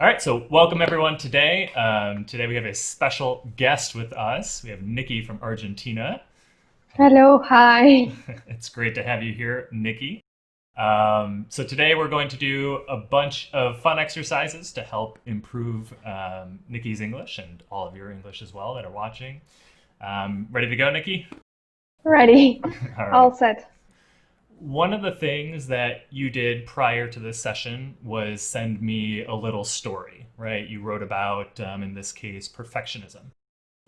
All right, so welcome everyone today. Today we have a special guest with us. We have Nikki from Argentina. Hello, hi. It's great to have you here, Nikki. So today we're going to do a bunch of fun exercises to help improve Nikki's English and all of your English as well that are watching. Ready to go, Nikki? Ready. All right. All set. One of the things that you did prior to this session was send me a little story, right? You wrote about, in this case, perfectionism.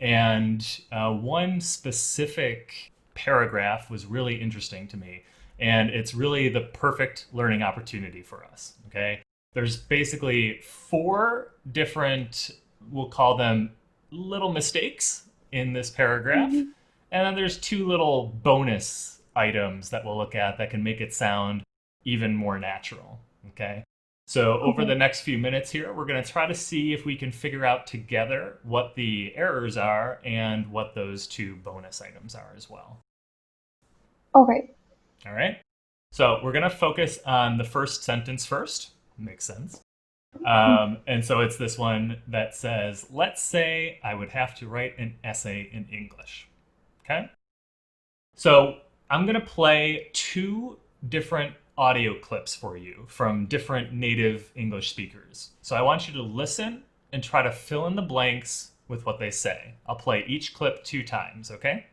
And one specific paragraph was really interesting to me. And it's really the perfect learning opportunity for us. Okay. There's basically four different, we'll call them little mistakes in this paragraph. Mhm. And then there's two little bonus items that we'll look at that can make it sound even more natural. Okay. So, over the Okay. next few minutes here, we're going to try to see if we can figure out together what the errors are and what those two bonus items are as well. Okay. All right. So, we're going to focus on the first sentence first. Makes sense. And so it's this one that says, let's say I would have to write an essay in English. Okay. So I'm going to play two different audio clips for you from different native English speakers. So I want you to listen and try to fill in the blanks with what they say. I'll play each clip two times, okay?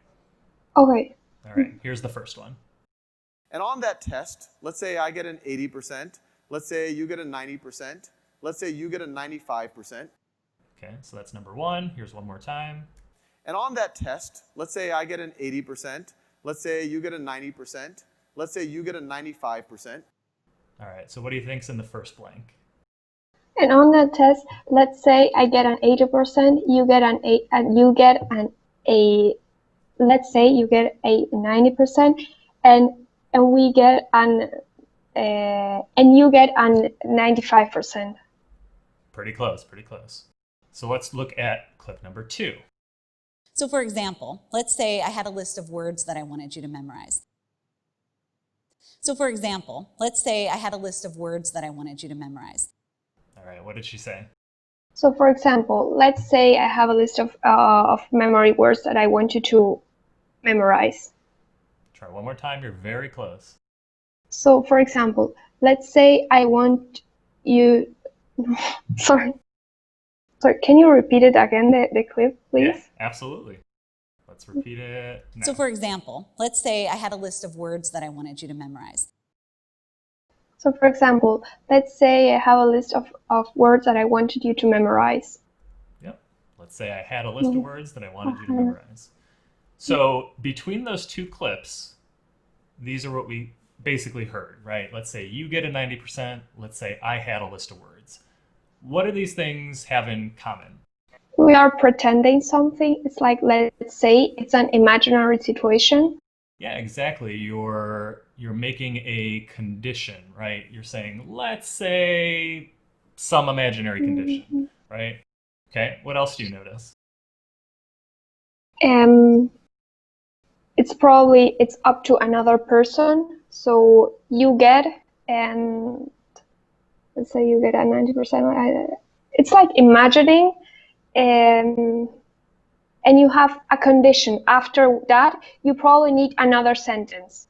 Okay. All right, here's the first one. And on that test, let's say I get an 80%, let's say you get a 90%, let's say you get a 95%. Okay, so that's number one. Here's one more time. And on that test, let's say I get an 80%, let's say you get a 90%, let's say you get a 95%. All right, so what do you think's in the first blank? And on that test, let's say I get an 80%, you get an 8, and you get an a. Let's say you get a 90%, and we get an and you get an 95%. Pretty close, pretty close. So let's look at clip number two. So for example, let's say I had a list of words that I wanted you to memorize. So for example, let's say I had a list of words that I wanted you to memorize. All right, what did she say? So, for example, let's say I have a list of memory words that I want you to memorize. Try one more time, you're very close. So, for example, let's say I want you. Sorry. Sorry. Can you repeat it again, the clip, Yeah, please? absolutely. Let's repeat it So now. for example, let's say I had a list of words that I wanted you to memorize. So, for example, let's say I have a list of words that I wanted you to memorize. Yep. Let's say I had a list of words that I wanted you to memorize. So between those two clips, these are what we basically heard, right? Let's say you get a 90%. Let's say I had a list of words. What do these things have in common? We are pretending something. It's like, let's say it's an imaginary situation. Yeah, exactly. You're making a condition, right? You're saying, let's say some imaginary condition, Mhm. right? Okay. What else do you notice? Um, it's up to another person. So you get, and let's say you get a 90%. It's like imagining, and you have a condition. After that, you probably need another sentence.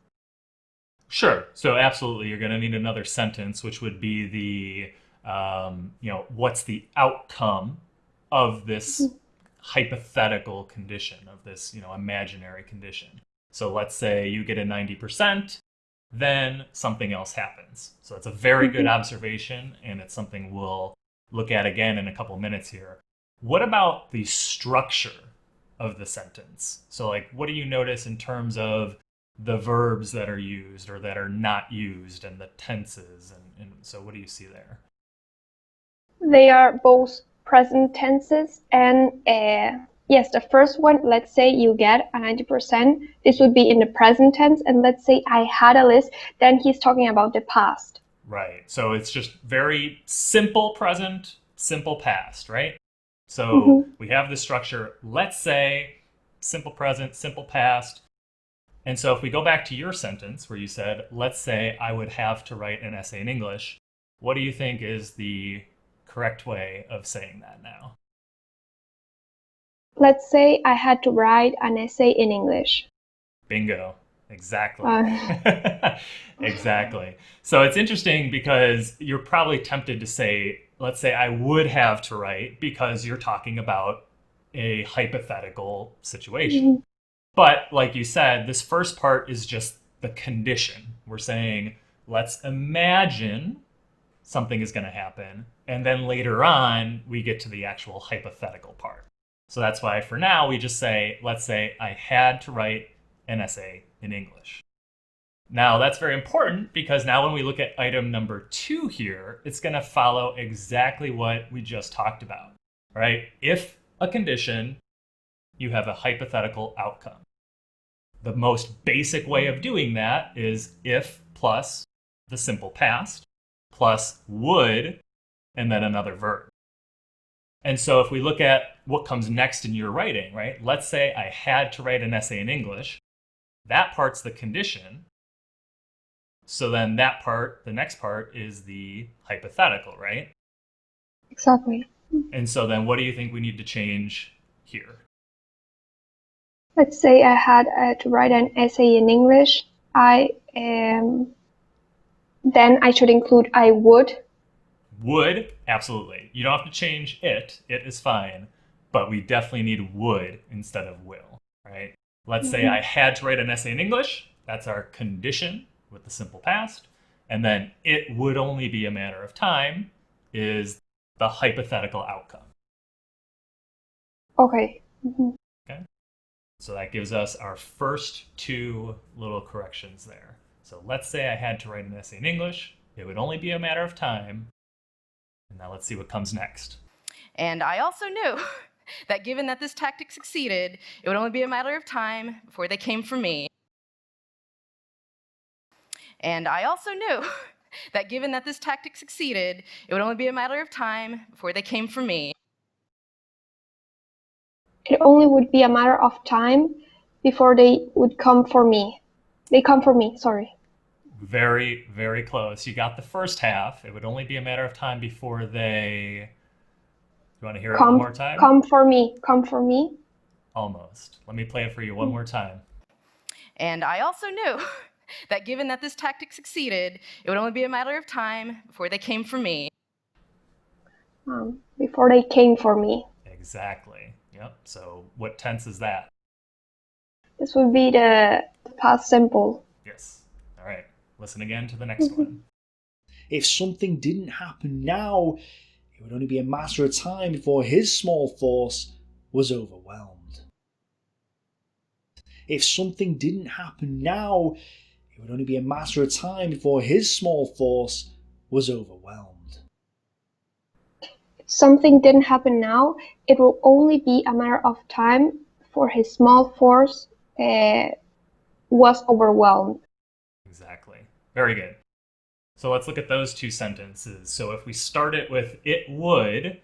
Sure. So absolutely, you're going to need another sentence, which would be what's the outcome of this hypothetical condition, of this, imaginary condition. So let's say you get a 90%, then something else happens. So it's a very good observation, and it's something we'll look at again in a couple minutes here. What about the structure of the sentence? So, like, what do you notice in terms of the verbs that are used or that are not used and the tenses? And so, what do you see there? They are both present tenses, and yes, the first one, let's say you get a 90%, this would be in the present tense, and let's say I had a list, then he's talking about the past. Right. So it's just very simple present, simple past, right? So Mm-hmm. we have the structure, let's say, simple present, simple past. And so if we go back to your sentence where you said, let's say I would have to write an essay in English, what do you think is the correct way of saying that now? Let's say I had to write an essay in English. Bingo. Exactly. Uh, Exactly. So it's interesting because you're probably tempted to say, let's say I would have to write, because you're talking about a hypothetical situation. But like you said, this first part is just the condition. We're saying, let's imagine something is going to happen. And then later on, we get to the actual hypothetical part. So that's why for now, we just say, let's say I had to write an essay in English. Now, that's very important because now when we look at item number 2 here, it's going to follow exactly what we just talked about, right? If a condition, you have a hypothetical outcome. The most basic way of doing that is if plus the simple past plus would and then another verb. And so if we look at what comes next in your writing, right? Let's say I had to write an essay in English. That part's the condition. So then that part, the next part, is the hypothetical, right? exactly. And so then what do you think we need to change here? Let's say I had to write an essay in English. Then I should include I would. Would, absolutely. You don't have to change it. It is fine. But we definitely need would instead of will, right? Let's say I had to write an essay in English. That's our condition with the simple past. And then it would only be a matter of time is the hypothetical outcome. Okay. Okay? So that gives us our first 2 little corrections there. So let's say I had to write an essay in English. It would only be a matter of time. And now let's see what comes next. And I also knew that given that this tactic succeeded, it would only be a matter of time before they came for me. And I also knew that given that this tactic succeeded, it would only be a matter of time before they came for me. It only would be a matter of time before they would come for me. They come for me, sorry. Very, very close. You got the first half. It would only be a matter of time before they... You want to hear it one more time? Come for me. Come for me. Almost. Let me play it for you one more time. And I also knew that given that this tactic succeeded, it would only be a matter of time before they came for me. Before they came for me. Exactly. Yep. So what tense is that? This would be the past simple. Yes. All right. Listen again to the next one. If something didn't happen now, it would only be a matter of time before his small force was overwhelmed. If something didn't happen now, it would only be a matter of time before his small force was overwhelmed. If something didn't happen now, it will only be a matter of time before his small force was overwhelmed. Exactly. Very good. So let's look at those 2 sentences. So if we start it with it would,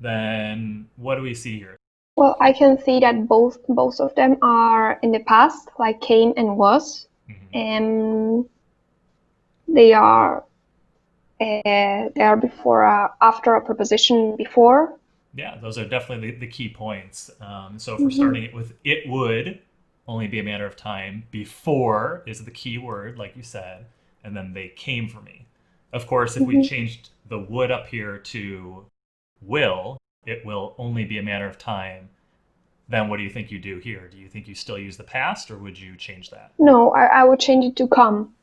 then what do we see here? Well, I can see that both of them are in the past, like came and was. And they are before, after a preposition before. Yeah, those are definitely the key points. So if we're starting it with it would only be a matter of time, before is the key word, like you said, and then they came for me. Of course, if we changed the would up here to will, it will only be a matter of time. Then what do you think you do here? Do you think you still use the past, or would you change that? No, I would change it to come.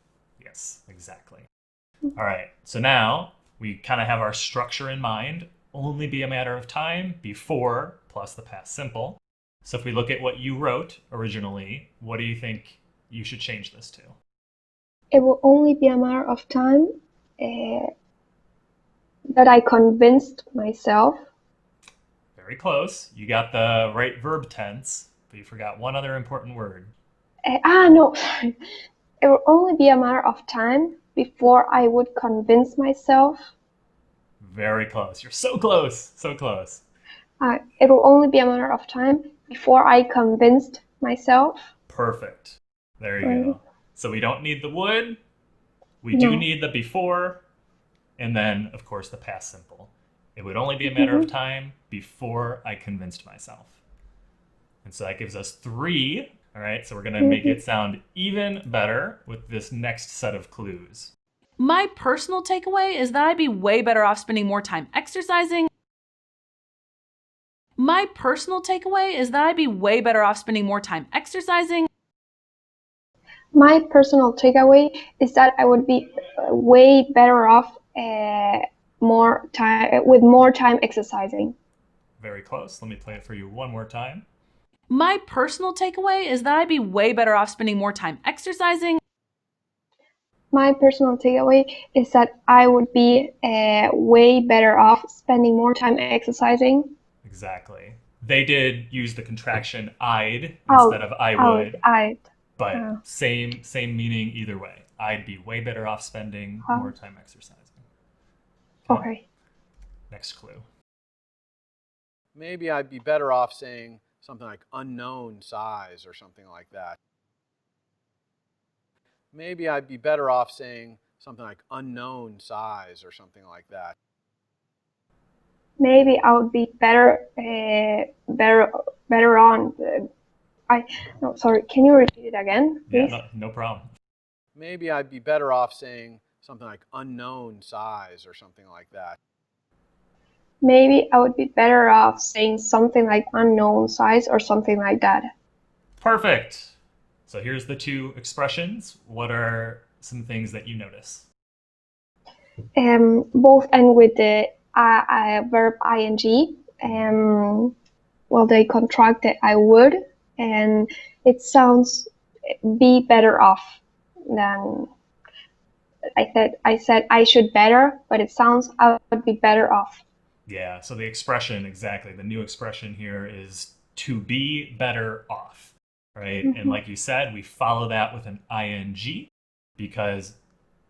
Yes, exactly. All right, so now we kind of have our structure in mind. Only be a matter of time, before plus the past simple. So if we look at what you wrote originally, what do you think you should change this to? It will only be a matter of time that I convinced myself. Very close. You got the right verb tense, but you forgot one other important word. No. It will only be a matter of time before I would convince myself. Very close. You're so close. So close. It will only be a matter of time before I convinced myself. Perfect. There you go. So we don't need the would. We do need the before. And then, of course, the past simple. It would only be a matter of time before I convinced myself. And so that gives us 3. All right, so we're going to make it sound even better with this next set of clues. My personal takeaway is that I'd be way better off spending more time exercising. My personal takeaway is that I'd be way better off spending more time exercising. My personal takeaway is that I would be way better off with more time exercising. Very close. Let me play it for you one more time. My personal takeaway is that I'd be way better off spending more time exercising. My personal takeaway is that I would be way better off spending more time exercising. Exactly. They did use the contraction I'd instead of I would. But same meaning either way. I'd be way better off spending more time exercising. Okay. Next clue. Maybe I'd be better off saying something like unknown size or something like that. Maybe I'd be better off saying something like unknown size or something like that. Maybe I would be better on. No, sorry. Can you repeat it again, please? Yeah, no problem. Maybe I'd be better off saying something like unknown size or something like that. Maybe I would be better off saying something like unknown size or something like that. Perfect. So here's the 2 expressions. What are some things that you notice? Both end with the verb ing. Well, they contract the I would, and it sounds be better off than I said I should better, but it sounds I would be better off. Yeah, so the expression, exactly. The new expression here is to be better off, right? And like you said, we follow that with an ing because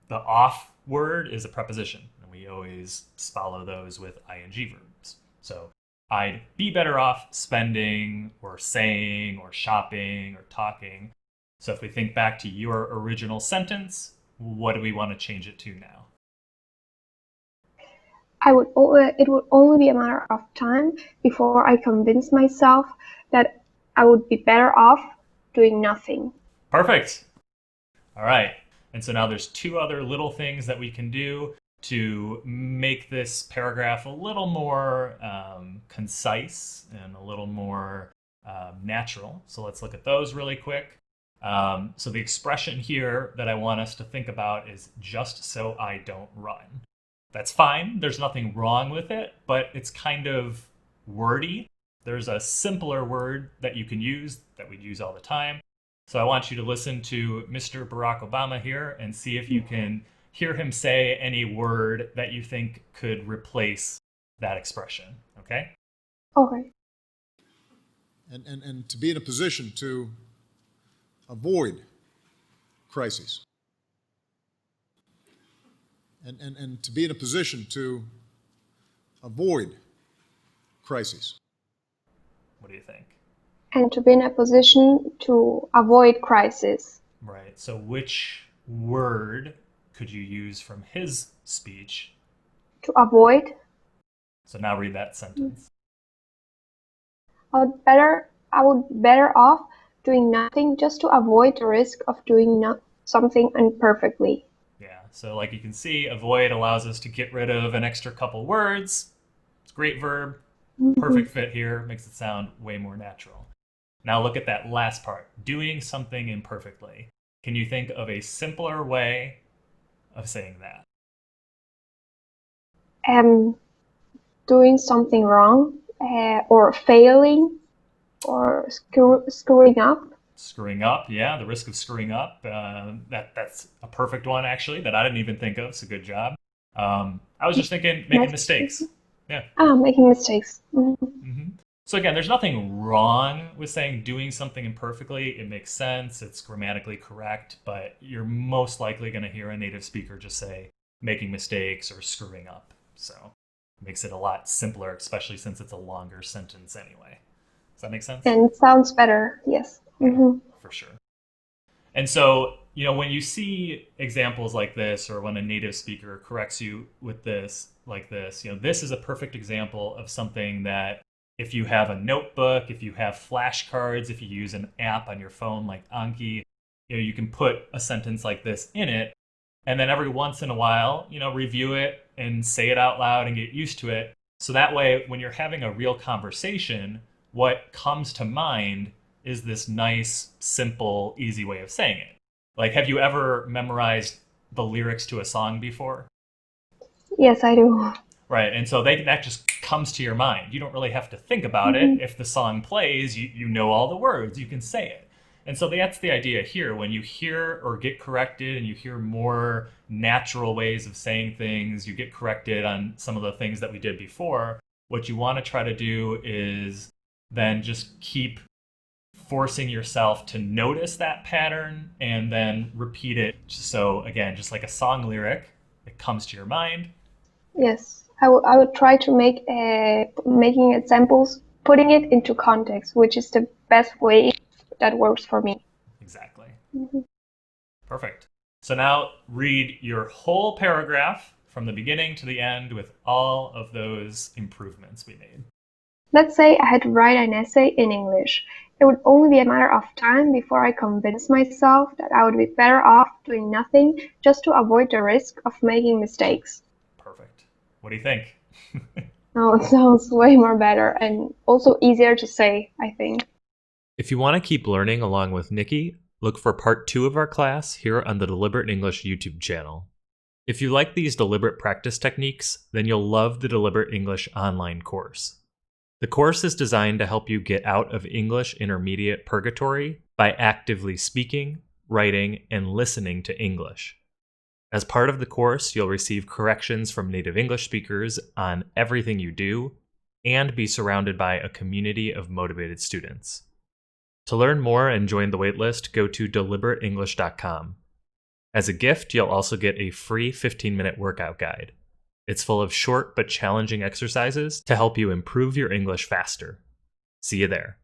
the off word is a preposition, and we always follow those with ing verbs. So I'd be better off spending or saying or shopping or talking. So if we think back to your original sentence, what do we want to change it to now? It would only be a matter of time before I convince myself that I would be better off doing nothing. Perfect. All right. And so now there's 2 other little things that we can do to make this paragraph a little more concise and a little more natural. So let's look at those really quick. So the expression here that I want us to think about is just so I don't run. That's fine. There's nothing wrong with it, but it's kind of wordy. There's a simpler word that you can use that we'd use all the time. So I want you to listen to Mr. Barack Obama here and see if you can hear him say any word that you think could replace that expression. Okay? Okay. And to be in a position to avoid crises. And to be in a position to avoid crises. What do you think? And to be in a position to avoid crisis. Right. So which word could you use from his speech? To avoid. So now read that sentence. I would be better off doing nothing just to avoid the risk of doing something imperfectly. Yeah, so like you can see, avoid allows us to get rid of an extra couple words. It's a great verb. Perfect fit here. Makes it sound way more natural. Now look at that last part. Doing something imperfectly. Can you think of a simpler way of saying that? Doing something wrong, or failing, or screwing up. Screwing up, yeah, the risk of screwing up. That's a perfect one, actually, that I didn't even think of. So good job. I was just thinking making mistakes. Yeah. Making mistakes. So again, there's nothing wrong with saying doing something imperfectly. It makes sense. It's grammatically correct, but you're most likely going to hear a native speaker just say making mistakes or screwing up. So it makes it a lot simpler, especially since it's a longer sentence anyway. Does that make sense? And it sounds better, yes. For sure. And so, when you see examples like this, or when a native speaker corrects you with this, like this. This is a perfect example of something that if you have a notebook, if you have flashcards, if you use an app on your phone like Anki, you can put a sentence like this in it, and then every once in a while, review it and say it out loud and get used to it. So that way, when you're having a real conversation, what comes to mind is this nice, simple, easy way of saying it. Like, have you ever memorized the lyrics to a song before? Yes, I do. Right, and so that just comes to your mind. You don't really have to think about it. If the song plays, you know all the words, you can say it. And so that's the idea here. When you hear or get corrected and you hear more natural ways of saying things, you get corrected on some of the things that we did before, what you want to try to do is then just keep forcing yourself to notice that pattern and then repeat it. So again, just like a song lyric, it comes to your mind. Yes, I would try to make making examples, putting it into context, which is the best way that works for me. Exactly. Perfect. So now read your whole paragraph from the beginning to the end with all of those improvements we made. Let's say I had to write an essay in English. It would only be a matter of time before I convinced myself that I would be better off doing nothing just to avoid the risk of making mistakes. Perfect. What do you think? Oh, it sounds way more better and also easier to say, I think. If you want to keep learning along with Nikki, look for part 2 of our class here on the Deliberate English YouTube channel. If you like these deliberate practice techniques, then you'll love the Deliberate English online course. The course is designed to help you get out of English intermediate purgatory by actively speaking, writing, and listening to English. As part of the course, you'll receive corrections from native English speakers on everything you do and be surrounded by a community of motivated students. To learn more and join the waitlist, go to deliberateenglish.com. As a gift, you'll also get a free 15-minute workout guide. It's full of short but challenging exercises to help you improve your English faster. See you there.